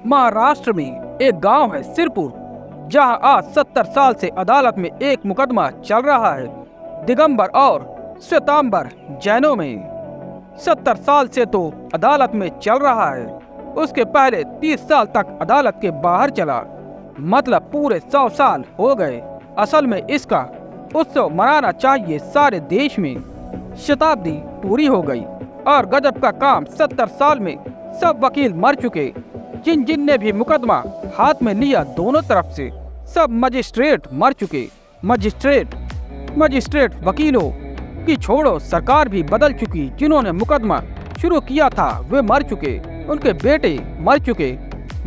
महाराष्ट्र में एक गांव है सिरपुर, जहां आज 70 साल से अदालत में एक मुकदमा चल रहा है दिगंबर और श्वेतांबर जैनों में। 70 साल से तो अदालत में चल रहा है, उसके पहले 30 साल तक अदालत के बाहर चला, मतलब पूरे 100 साल हो गए। असल में इसका उत्सव मनाना चाहिए सारे देश में। शताब्दी पूरी हो गई और गजब का काम, 70 साल में सब वकील मर चुके, जिन ने भी मुकदमा हाथ में लिया दोनों तरफ से, सब मजिस्ट्रेट मर चुके। मजिस्ट्रेट वकीलों की छोड़ो, सरकार भी बदल चुकी। जिन्होंने मुकदमा शुरू किया था वे मर चुके, उनके बेटे मर चुके,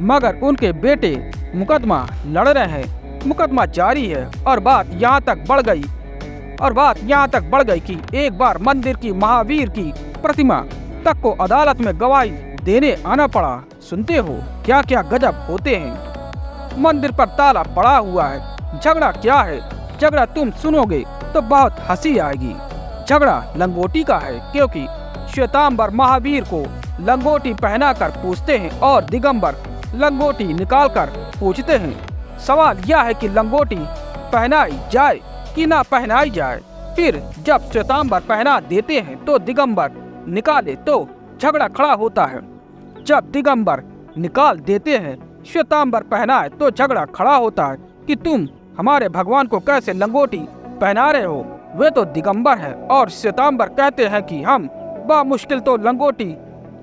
मगर उनके बेटे मुकदमा लड़ रहे हैं, मुकदमा जारी है। और बात यहाँ तक बढ़ गई कि एक बार मंदिर की महावीर की प्रतिमा तक को अदालत में गवाही देने आना पड़ा। सुनते हो क्या क्या गजब होते हैं। मंदिर पर ताला पड़ा हुआ है। झगड़ा क्या है? झगड़ा तुम सुनोगे तो बहुत हंसी आएगी। झगड़ा लंगोटी का है, क्योंकि श्वेतांबर महावीर को लंगोटी पहनाकर पूजते हैं और दिगंबर लंगोटी निकालकर पूजते हैं। सवाल यह है कि लंगोटी पहनाई जाए कि ना पहनाई जाए। फिर जब श्वेतांबर पहना देते हैं तो दिगंबर निकाले तो झगड़ा खड़ा होता है। जब दिगंबर निकाल देते हैं, श्वेतांबर पहनाए तो झगड़ा खड़ा होता है कि तुम हमारे भगवान को कैसे लंगोटी पहना रहे हो, वे तो दिगंबर है। और श्वेतांबर कहते हैं कि हम बामुश्किल तो लंगोटी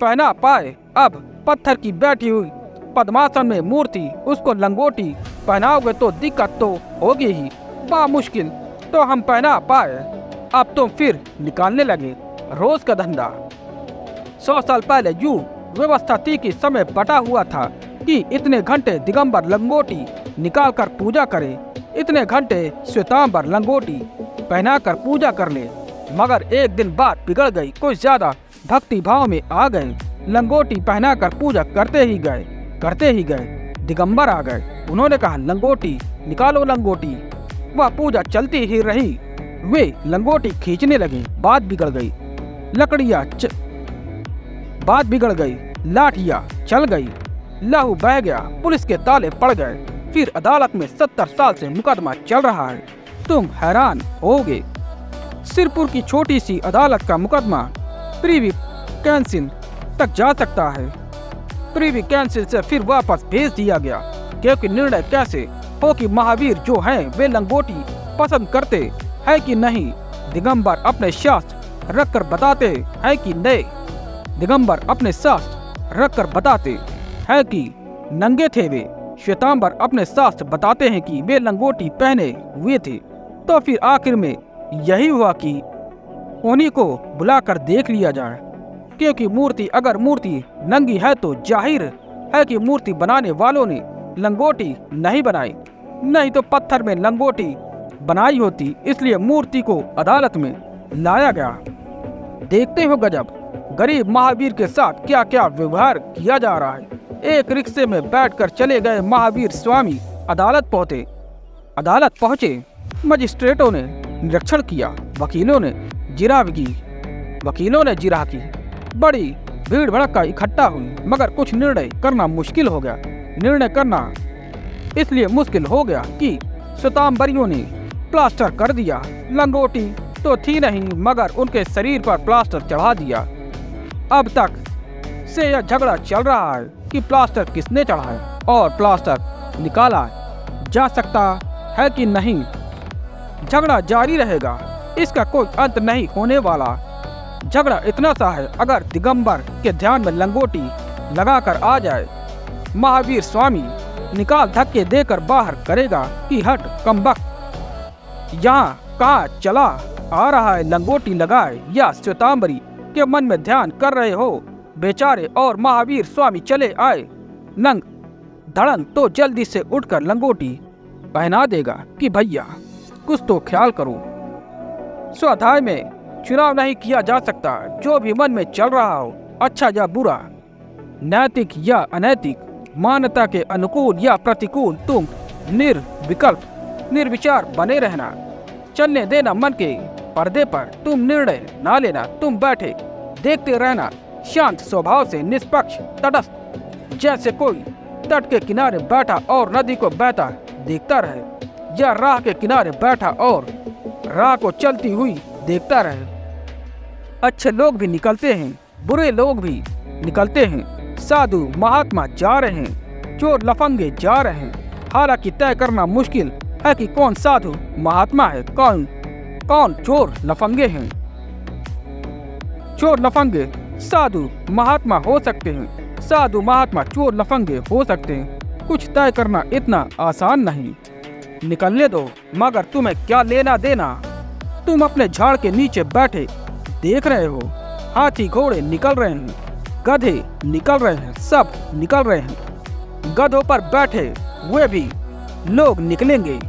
पहना पाए। अब पत्थर की बैठी हुई पद्मासन में मूर्ति, उसको लंगोटी पहनाओगे तो दिक्कत तो होगी ही, बामुश्किल तो हम पहना पाए। अब तो फिर निकालने लगे, रोज का धंधा। 100 साल पहले यूं व्यवस्था थी कि समय बटा हुआ था कि इतने घंटे दिगंबर लंगोटी निकाल कर पूजा करे, इतने घंटे श्वेतांबर लंगोटी पहनाकर पूजा कर ले। मगर एक दिन बात बिगड़ गई, कुछ ज्यादा भक्ति भाव में आ गए, लंगोटी पहनाकर पूजा करते ही गए। दिगंबर आ गए, उन्होंने कहा लंगोटी निकालो लंगोटी। वह पूजा चलती ही रही, वे लंगोटी खींचने लगे, बात बिगड़ गई, लाठियां चल गई, लहू बह गया, पुलिस के ताले पड़ गए। फिर अदालत में 70 साल से मुकदमा चल रहा है। तुम हैरान होगे, सिरपुर की छोटी सी अदालत का मुकदमा प्रीवी कैंसिल तक जा सकता है। प्रीवी कैंसिल से फिर वापस भेज दिया गया, क्योंकि निर्णय कैसे हो कि महावीर जो हैं वे लंगोटी पसंद करते हैं कि नहीं। दिगंबर अपने शास्त्र रख कर बताते हैं कि नंगे थे वे। श्वेतांबर अपने शास्त्र बताते हैं कि वे लंगोटी पहने हुए थे। तो फिर आखिर में यही हुआ कि उन्हीं को बुलाकर देख लिया जाए, क्योंकि अगर मूर्ति नंगी है तो जाहिर है कि मूर्ति बनाने वालों ने लंगोटी नहीं बनाई, नहीं तो पत्थर में लंगोटी बनाई होती। इसलिए मूर्ति को अदालत में लाया गया। देखते हो गजब, गरीब महावीर के साथ क्या क्या व्यवहार किया जा रहा है। एक रिक्शे में बैठकर चले गए महावीर स्वामी अदालत पहुंचे। मजिस्ट्रेटों ने निरीक्षण किया, वकीलों ने जिरह की। बड़ी भीड़ भड़का इकट्ठा हुई, मगर कुछ निर्णय करना मुश्किल हो गया। निर्णय करना इसलिए मुश्किल हो गया कि श्वेतांबरियों ने प्लास्टर कर दिया। लंगोटी तो थी नहीं, मगर उनके शरीर पर प्लास्टर चढ़ा दिया। अब तक से यह झगड़ा चल रहा है कि प्लास्टर किसने चढ़ाया और प्लास्टर निकाला जा सकता है कि नहीं। झगड़ा जारी रहेगा, इसका कोई अंत नहीं होने वाला। झगड़ा इतना सा है, अगर दिगंबर के ध्यान में लंगोटी लगाकर आ जाए, महावीर स्वामी निकाल धक्के देकर बाहर करेगा कि हट कमबख्त, यहाँ कहाँ चला आ रहा है, लंगोटी लगाए या श्वेतांबरी के मन में ध्यान कर रहे हो बेचारे। और महावीर स्वामी चले आए नंग धड़ंग तो जल्दी से उठकर लंगोटी पहना देगा कि भैया कुछ तो ख्याल करो। स्वाध्याय में चुनाव नहीं किया जा सकता। जो भी मन में चल रहा हो, अच्छा या बुरा, नैतिक या अनैतिक, मान्यता के अनुकूल या प्रतिकूल, तुम निर्विचार बने रहना। चलने देना मन के पर्दे पर, तुम निर्णय ना लेना। तुम बैठे देखते रहना, शांत स्वभाव से, निष्पक्ष तटस्थ, जैसे कोई तट के किनारे बैठा और नदी को बहता देखता रहे, या राह के किनारे बैठा और राह को चलती हुई देखता रहे। अच्छे लोग भी निकलते हैं, बुरे लोग भी निकलते हैं, साधु महात्मा जा रहे हैं, चोर लफंगे जा रहे हैं। हालांकि तय करना मुश्किल है कि कौन साधु महात्मा है, कौन कौन चोर लफंगे हैं। चोर लफंगे साधु महात्मा हो सकते हैं, साधु महात्मा चोर लफंगे हो सकते हैं। कुछ तय करना इतना आसान नहीं। निकलने दो, मगर तुम्हें क्या लेना देना। तुम अपने झाड़ के नीचे बैठे देख रहे हो, हाथी घोड़े निकल रहे हैं, गधे निकल रहे हैं, सब निकल रहे हैं। गधों पर बैठे हुए भी लोग निकलेंगे।